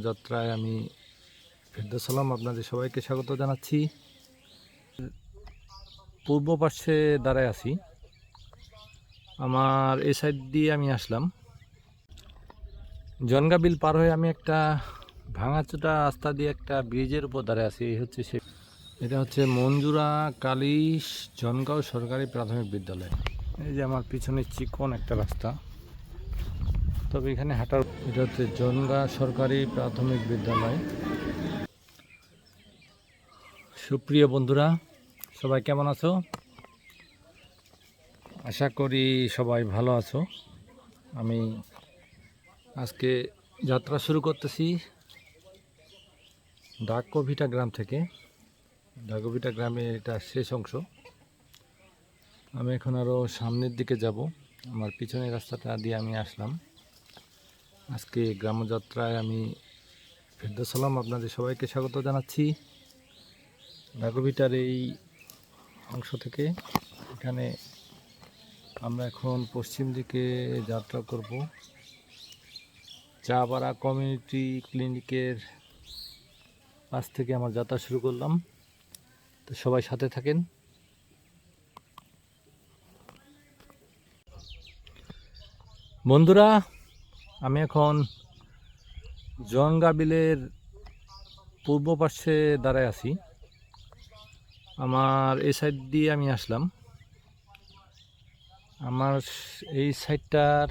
যাত্রায় আমি ফেরদৌস সালাম আপনাদের সবাইকে স্বাগত জানাচ্ছি। পূর্ব পার্শ্বে দাঁড়ায় আছি। আমার এই সাইড দিয়ে আমি আসলাম। জনগা বিল পার হয়ে আমি একটা ভাঙাচোটা রাস্তা দিয়ে একটা ব্রিজের উপর দাঁড়ায় আছি। এটা হচ্ছে মঞ্জুরা কালিশ জনগাঁও সরকারি প্রাথমিক বিদ্যালয়। এই যে আমার পিছনে চিকন একটা রাস্তা, তবে এখানে হাঁটার। এটা হচ্ছে জনগাঁ সরকারি প্রাথমিক বিদ্যালয়। সুপ্রিয় বন্ধুরা, সবাই কেমন আছো? আশা করি সবাই ভালো আছো। আমি আজকে যাত্রা শুরু করতেছি ডাকভিটা গ্রাম থেকে। ডাকভিটা গ্রামে এটা শেষ অংশ। আমি এখন আরও সামনের দিকে যাব। আমার পিছনের রাস্তাটা দিয়ে আমি আসলাম। আজকে গ্রামযাত্রায় আমি ফেরদৌস সালাম আপনাদের সবাইকে স্বাগত জানাচ্ছি। ডাকভিটার এই অংশ থেকে এখানে আমরা এখন পশ্চিম দিকে যাত্রা করব। চাপাড়া কমিউনিটি ক্লিনিকের পাশ থেকে আমার যাত্রা শুরু করলাম। তো সবাই সাথে থাকেন। বন্ধুরা, আমি এখন জনগা বিলের পূর্ব পার্শ্বে দাঁড়ায় আছি। আমার এই সাইড দিয়ে আমি আসলাম। আমার এই সাইডটার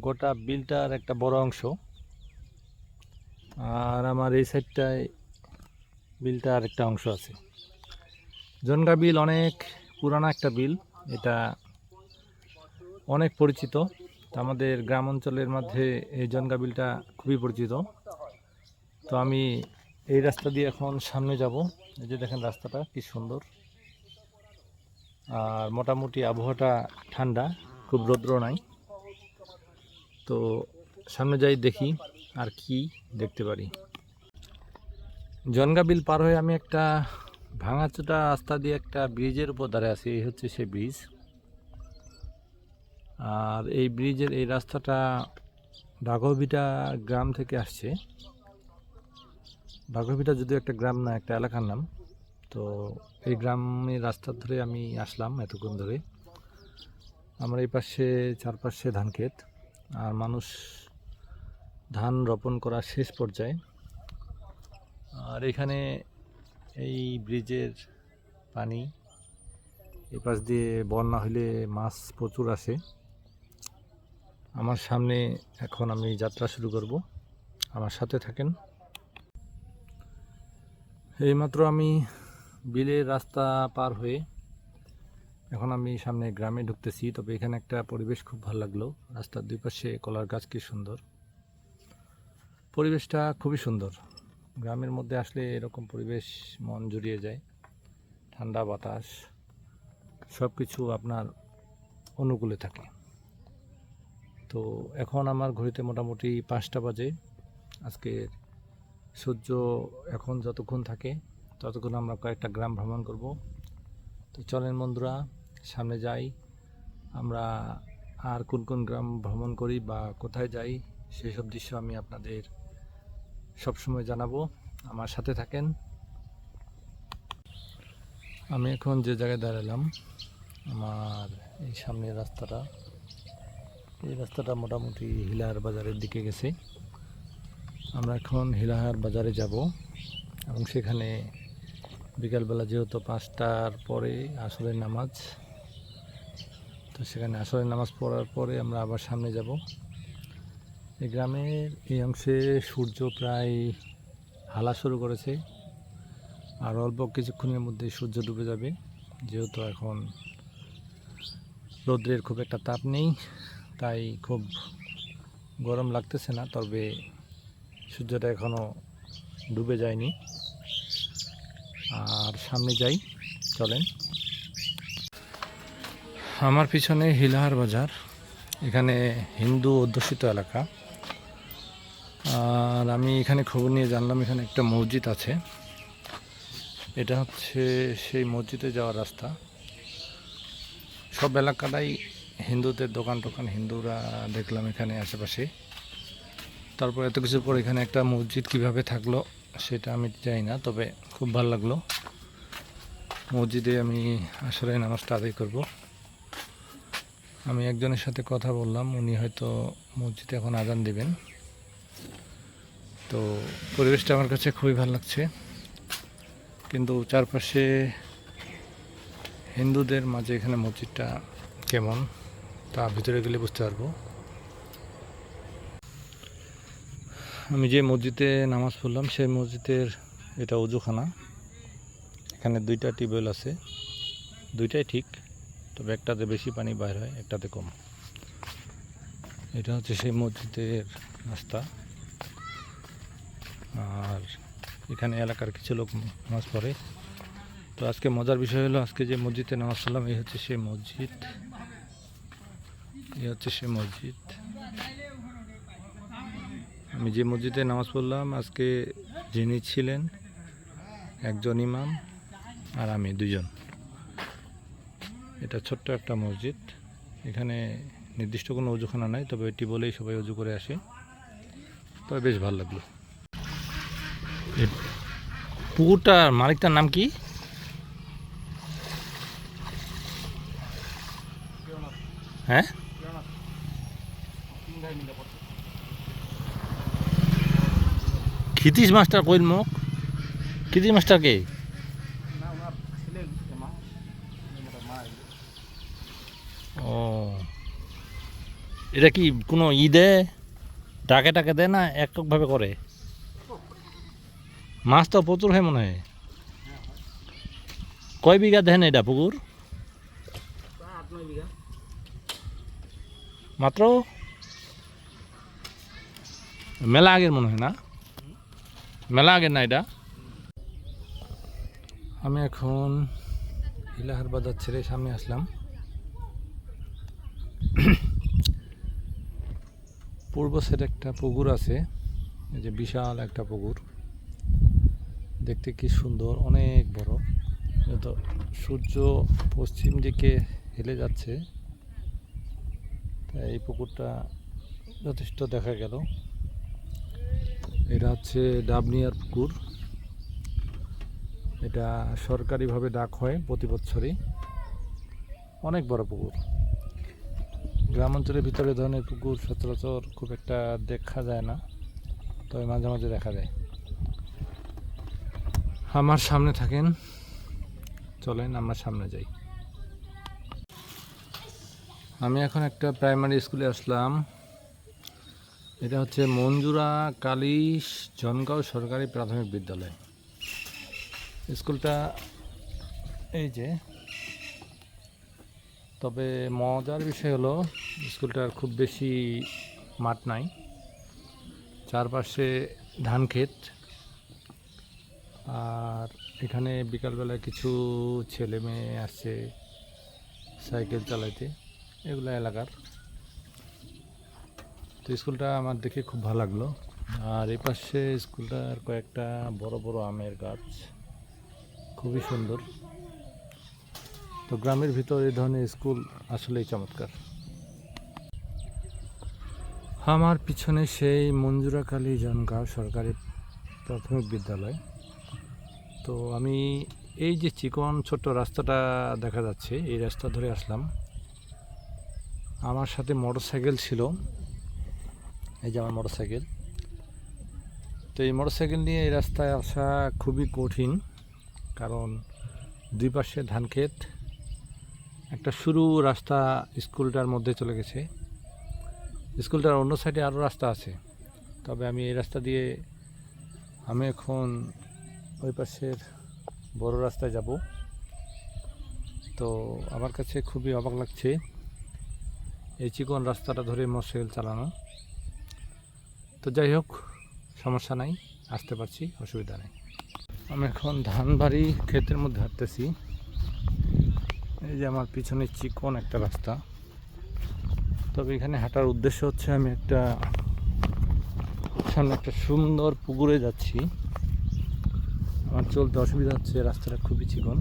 গোটা বিলটার একটা বড় অংশ, আর আমার এই সাইডটায় বিলটার একটা অংশ আছে। জনগা বিল অনেক পুরানো একটা বিল। এটা অনেক পরিচিত। আমাদের গ্রাম অঞ্চলের মধ্যে এই জনগা বিলটা খুবই পরিচিত। তো আমি এই রাস্তা দিয়ে এখন সামনে যাব। এই যে দেখেন রাস্তাটা কি সুন্দর, আর মোটামুটি আবহাওয়াটা ঠান্ডা, খুব রৌদ্র নাই। তো সামনে যাই, দেখি আর কি দেখতে পারি। জনগা বিল পার হয়ে আমি একটা ভাঙাচোটা রাস্তা দিয়ে একটা ব্রিজের উপর দাঁড়ায় আছি। এই হচ্ছে সেই ব্রিজ। আর এই ব্রিজের এই রাস্তাটা ডাকভিটা গ্রাম থেকে আসছে। ডাকভিটা যদিও একটা গ্রাম না, একটা এলাকার নাম। তো এই গ্রামের রাস্তা ধরে আমি আসলাম এতক্ষণ ধরে। আমার এই পাশে চারপাশে ধান ক্ষেত, আর মানুষ ধান রোপণ করা শেষ পর্যায়ে। আর এখানে এই ব্রিজের পানি, এই পাশ দিয়ে বন্যা হলে মাছ প্রচুর আসে। আমার সামনে এখন আমি যাত্রা শুরু করব, আমার সাথে থাকেন। এইমাত্র আমি বিলের রাস্তা পার হয়ে এখন আমি সামনে গ্রামে ঢুকতেছি। তবে এখানে একটা পরিবেশ খুব ভালো লাগলো। রাস্তার দুই পাশে কলার গাছ, কি সুন্দর পরিবেশটা, খুবই সুন্দর। গ্রামের মধ্যে আসলে এরকম পরিবেশ মন জুড়িয়ে যায়। ঠান্ডা বাতাস, সব কিছু আপনার অনুকূলে থাকে। তো এখন আমার ঘড়িতে মোটামুটি 5টা বাজে। আজকের সূর্য এখন যতক্ষণ থাকে ততক্ষণ আমরা কয়েকটা গ্রাম ভ্রমণ করব। তো চলেন বন্ধুরা, সামনে যাই। আমরা আর কোন কোন গ্রাম ভ্রমণ করি বা কোথায় যাই, সেই সব দৃশ্য আমি আপনাদের সবসময় জানাবো। আমার সাথে থাকেন। আমি এখন যে জায়গায় দাঁড়ালাম, আমার এই সামনের রাস্তাটা, এই রাস্তাটা মোটামুটি হিলাহার বাজারের দিকে গেছে। আমরা এখন হিলাহার বাজারে যাব, এবং সেখানে বিকালবেলা যেহেতু 5টার পরে আসরের নামাজ, তো সেখানে আসরের নামাজ পড়ার পরে আমরা আবার সামনে যাব। এই গ্রামের এই অংশে সূর্য প্রায় হালা শুরু করেছে, আর অল্প কিছুক্ষণের মধ্যে সূর্য ডুবে যাবে। যেহেতু এখন রৌদ্রের খুব একটা তাপ নেই, তাই খুব গরম লাগতেছে না। তবে সূর্যটা এখনও ডুবে যায়নি। আর সামনে যাই, চলেন। আমার পিছনে হিলাহার বাজার, এখানে হিন্দু অধ্যুষিত এলাকা। আর আমি এখানে খবর নিয়ে জানলাম এখানে একটা মসজিদ আছে। এটা হচ্ছে সেই মসজিদে যাওয়ার রাস্তা। সব এলাকাটাই হিন্দুদের দোকান টোকান, হিন্দুরা দেখলাম এখানে আশেপাশে। তারপর এত কিছুর পর এখানে একটা মসজিদ কিভাবে থাকলো সেটা আমি জানি না, তবে খুব ভালো লাগলো। মসজিদে আমি আসলে নামাজটা আদায় করব। আমি একজনের সাথে কথা বললাম, উনি হয়তো মসজিদে এখন আজান দিবেন। তো পরিবেশটা আমার কাছে খুবই ভালো লাগছে, কিন্তু চারপাশে হিন্দুদের মাঝে এখানে মসজিদটা কেমন তা ভিতরে গেলে বুঝতে পারবো। আমি যে মসজিদে নামাজ পড়লাম সেই মসজিদের এটা ওযুখানা। এখানে 2টা টিউবওয়েল আছে, 2টাই ঠিক, তবে একটাতে বেশি পানি বাইর হয়, একটাতে কম। এটা হচ্ছে সেই মসজিদের রাস্তা। আর এখানে এলাকার কিছু লোক নামাজ পড়ে। তো আজকে মজার বিষয় হলো, আজকে যে মসজিদে নামাজ পড়লাম এই হচ্ছে সেই মসজিদ। এই হচ্ছে সেই মসজিদ। আমি যে মসজিদে নামাজ পড়লাম আজকে যিনি ছিলেন একজন ইমাম আর আমি 2জন। এটা ছোট্ট একটা মসজিদ, এখানে নির্দিষ্ট কোনো অজুখানা নাই, তবে এটি বলেই সবাই অজু করে আসে। তবে বেশ ভালো লাগলো। পুকুরটার মালিকটার নাম কি? হ্যাঁ, ক্ষিতীশ মাস্টার কইল মুখ। ক্ষিতীশ মাস্টার কে? ও, এটা কি কোনো ঈদে ডাকে টাকে দেয় না এককভাবে করে? মাছ তো প্রচুর হয় মনে হয়। কয় বিঘা দেন এটা পুকুর? মাত্র? মেলা আগের মনে হয় না? মেলা আগের না এটা? আমি এখন ইলাহার বাজার ছেড়ে সামনে আসলাম। পূর্ব সাইডে একটা পুকুর আছে, এই যে বিশাল একটা পুকুর, দেখতে কি সুন্দর, অনেক বড়। তো সূর্য পশ্চিম দিকে হেলে যাচ্ছে, তাই এই পুকুরটা যথেষ্ট দেখা গেল। এটা হচ্ছে ডাবনিয়ার পুকুর। এটা সরকারিভাবে ডাক হয় প্রতি বছরই। অনেক বড় পুকুর। গ্রাম অঞ্চলের ভিতরে ধরনের পুকুর সচরাচর খুব একটা দেখা যায় না, তবে মাঝে মাঝে দেখা যায়। আমার সামনে থাকেন, চলেন আমরা সামনে যাই। আমি এখন একটা প্রাইমারি স্কুলে আসলাম। এটা হচ্ছে মঞ্জুরা কালিশ জনগাঁও সরকারি প্রাথমিক বিদ্যালয়। স্কুলটা এই যে, তবে মজার বিষয় হলো স্কুলটার খুব বেশি মাঠ নাই, চারপাশে ধান ক্ষেত। আর এখানে বিকালবেলায় কিছু ছেলে মেয়ে আসছে সাইকেল চালাইতে, এগুলো এলাকার। তো স্কুলটা আমার দেখে খুব ভালো লাগলো। আর এই পাশে স্কুলটার কয়েকটা বড় বড় আমের গাছ, খুবই সুন্দর। তো গ্রামের ভিতর এই ধরনের স্কুল আসলেই চমৎকার। আমার পিছনে সেই মঞ্জুরা কালী জনগাঁও সরকারি প্রাথমিক বিদ্যালয়। তো আমি এই যে চিকন ছোট্ট রাস্তাটা দেখা যাচ্ছে, এই রাস্তা ধরে আসলাম। আমার সাথে মোটরসাইকেল ছিল, এই যে আমার মোটরসাইকেল। তো এই মোটরসাইকেল নিয়ে এই রাস্তায় আসা খুবই কঠিন, কারণ দুই পাশে ধান ক্ষেত। একটা সরু রাস্তা স্কুলটার মধ্যে চলে গেছে, স্কুলটার অন্য সাইডে আরও রাস্তা আছে, তবে আমি এই রাস্তা দিয়ে আমি এখন ওই পাশের বড় রাস্তায় যাব। তো আমার কাছে খুবই অবাক লাগছে এই চিকন রাস্তাটা ধরে মোটরসাইকেল চালানো। তো যাই হোক, সমস্যা নাই, আসতে পারছি, অসুবিধা নেই। আমি এখন ধানবাড়ি ক্ষেতের মধ্যে হাঁটতেছি। এই যে আমার পিছনে চিকন একটা রাস্তা, তবে এখানে হাঁটার উদ্দেশ্য হচ্ছে আমি সামনে একটা সুন্দর পুকুরে যাচ্ছি। আমার চলতে অসুবিধা হচ্ছে, রাস্তাটা খুবই চিকন।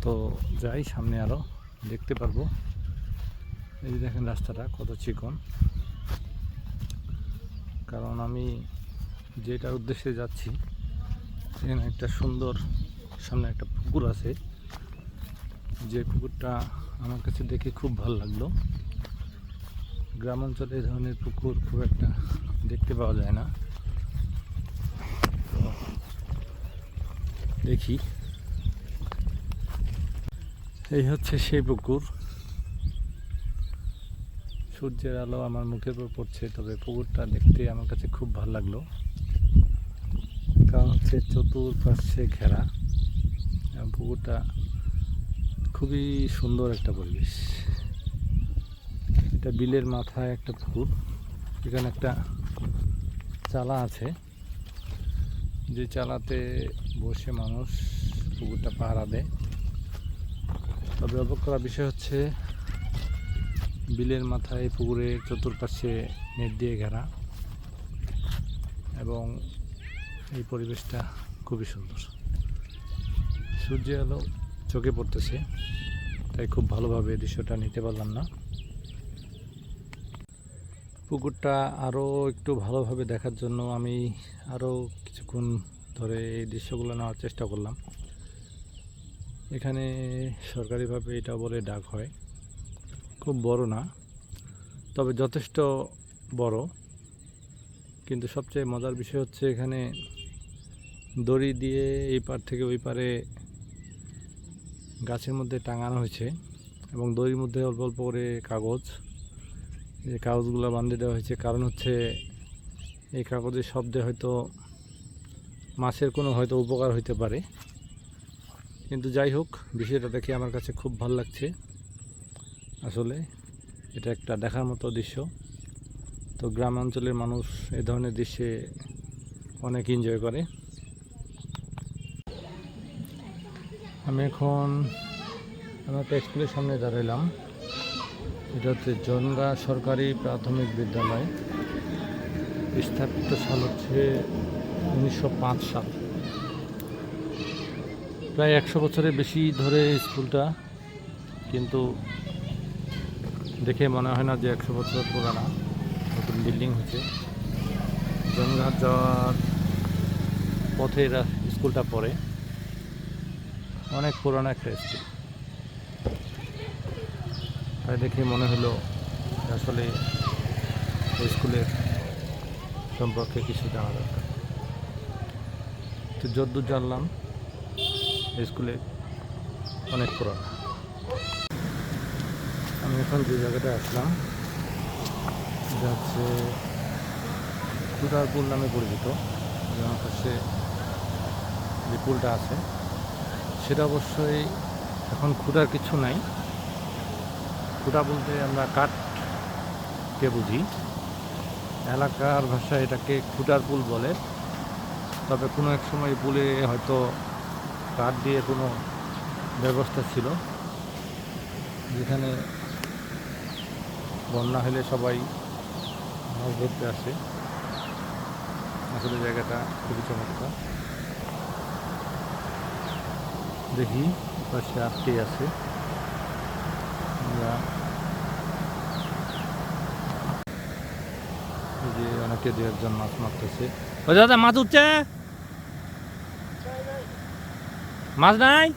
তো যাই সামনে, আরও দেখতে পারবো। এই যে দেখেন রাস্তাটা কত চিকন। কারণ আমি যেটার উদ্দেশ্যে যাচ্ছি এখানে একটা সুন্দর সামনে একটা পুকুর আছে, যে পুকুরটা আমার কাছে দেখে খুব ভালো লাগলো। গ্রাম অঞ্চলে এই ধরনের পুকুর খুব একটা দেখতে পাওয়া যায় না। তো দেখি, এই হচ্ছে সেই পুকুর। সূর্যের আলো আমার মুখের উপর পড়ছে, তবে পুকুরটা দেখতে আমার কাছে খুব ভালো লাগলো। কারণ হচ্ছে চতুর্পাশে ঘেরা এবং পুকুরটা খুবই সুন্দর একটা পরিবেশ। এটা বিলের মাথায় একটা পুকুর, এখানে একটা চালা আছে, যে চালাতে বসে মানুষ পুকুরটা পাহারা দেয়। তবে অবাক করার বিষয় হচ্ছে বিলের মাথায় পুকুরের চতুর্পাশে নেট দিয়ে ঘেরা এবং এই পরিবেশটা খুবই সুন্দর। সূর্যের আলো চোখে পড়তেছে, তাই খুব ভালোভাবে দৃশ্যটা নিতে পারলাম না। পুকুরটা আরও একটু ভালোভাবে দেখার জন্য আমি আরও কিছুক্ষণ ধরে এই দৃশ্যগুলো নেওয়ার চেষ্টা করলাম। এখানে সরকারিভাবে এটা বলে ডাক হয়, খুব বড় না, তবে যথেষ্ট বড়। কিন্তু সবচেয়ে মজার বিষয় হচ্ছে এখানে দড়ি দিয়ে এই পার থেকে ওই পারে গাছের মধ্যে টাঙানো হয়েছে এবং দড়ির মধ্যে অল্প অল্প করে কাগজ, এই কাগজগুলো বাঁধে দেওয়া হয়েছে। কারণ হচ্ছে এই কাগজের শব্দে হয়তো মাছের কোনো হয়তো উপকার হইতে পারে। কিন্তু যাই হোক, বিষয়টা দেখে আমার কাছে খুব ভালো লাগছে। আসলে এটা একটা দেখার মতো দৃশ্য। তো গ্রাম অঞ্চলের মানুষ এই ধরনের দৃশ্যে অনেক এনজয় করে। আমি এখন আমার একটা স্কুলের সামনে দাঁড়ালাম। এটা হচ্ছে জনগা সরকারি প্রাথমিক বিদ্যালয়। স্থাপিত সাল হচ্ছে 1905 সাল। প্রায় 100 বছরের বেশি ধরে স্কুলটা, কিন্তু দেখে মনে হয় না যে 100 বছর পুরানা। নতুন বিল্ডিং হয়েছে। জনঘাট যাওয়ার পথে স্কুলটা পড়ে, অনেক পুরানো একটা স্কুল। তাই দেখে মনে হলো আসলে স্কুলের সম্পর্কে কিছু জানা দরকার। তো যদ্দূর জানলাম স্কুলে অনেক পুরানো। আমি এখন যে জায়গাটা আসলাম এটা হচ্ছে খুদার পুল নামে পরিচিত। আমার পাশে যে পুলটা আছে সেটা অবশ্যই এখন খুদার কিছু নাই। খুদা বলতে আমরা কাঠকে বুঝি, এলাকার ভাষায় এটাকে খুদার পুল বলে। তবে কোনো এক সময় পুলে হয়তো কাঠ দিয়ে কোনো ব্যবস্থা ছিল, যেখানে বন্যা হলে সবাই মাছ ধরতে আসে। আসলে জায়গাটা খুবই চমৎকার। দেখি পাশে আটকে আছে, যে অনেকে দু একজন মাছ মারতেছে। ওই দাদা মাছ উঠছে, মাছ নাই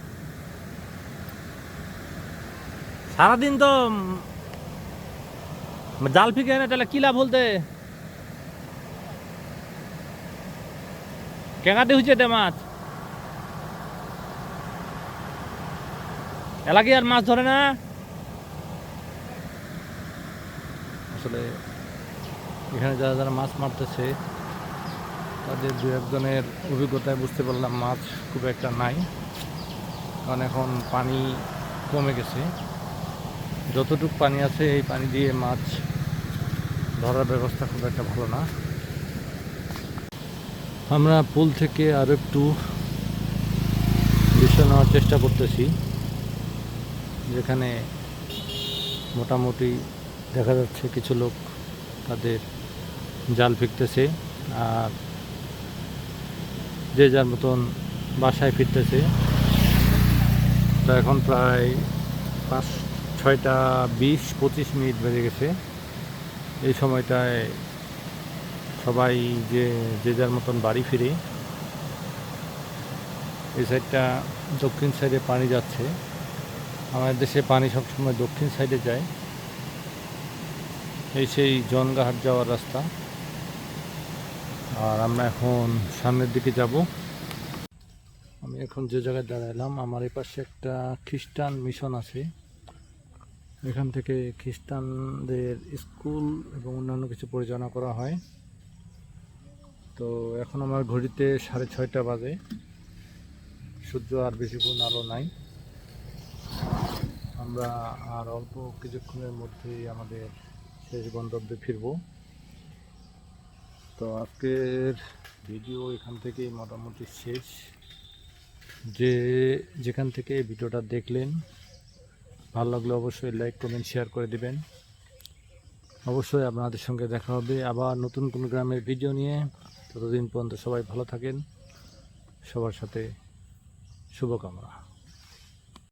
সারাদিন তো জাল ফিকে না, তাহলে কি লাভ বলতে কেঙাতে হচ্ছে দে মাছ এলাকি আর মাছ ধরে না। আসলে এখানে যারা যারা মাছ মারতেছে তাদের দু একজনের অভিজ্ঞতায় বুঝতে পারলাম মাছ খুব একটা নাই, কারণ এখন পানি কমে গেছে। যতটুকু পানি আছে এই পানি দিয়ে মাছ ধরার ব্যবস্থা খুব একটা ভালো না। আমরা পুল থেকে আরও একটু দৃশ্য নেওয়ার চেষ্টা করতেছি, যেখানে মোটামুটি দেখা যাচ্ছে কিছু লোক তাদের জাল ফিরতেছে আর যে যার মতন বাসায় ফিরতেছে। তো এখন প্রায় 6টা 20-25 মিনিট বেজে গেছে। এই সময়টায় সবাই যে যার মতন বাড়ি ফিরে। এই সাইডটা দক্ষিণ সাইডে পানি যাচ্ছে। আমাদের দেশে পানি সবসময় দক্ষিণ সাইডে যায়। এই সেই জনগাহাট যাওয়ার রাস্তা। আর আমরা এখন সামনের দিকে যাব। আমি এখন যে জায়গায় দাঁড়ালাম, আমার এই পাশে একটা খ্রিস্টান মিশন আছে। এখান থেকে খ্রিস্টানদের স্কুল এবং অন্যান্য কিছু পরিচালনা করা হয়। তো এখন আমার ঘড়িতে 6:30 বাজে। সূর্য আর বেশিক্ষণ আলো নাই। আমরা আর অল্প কিছুক্ষণের মধ্যেই আমাদের শেষ গন্তব্যে ফিরব। তো আজকের ভিডিও এখান থেকেই মোটামুটি শেষ। যেখান থেকে ভিডিওটা দেখলেন, ভালো লাগলে অবশ্যই লাইক কমেন্ট শেয়ার করে দিবেন। অবশ্যই আপনাদের সঙ্গে দেখা হবে আবার নতুন কোনো গ্রামের ভিডিও নিয়ে। ততদিন পর্যন্ত সবাই ভালো থাকেন। সবার সাথে শুভকামনা।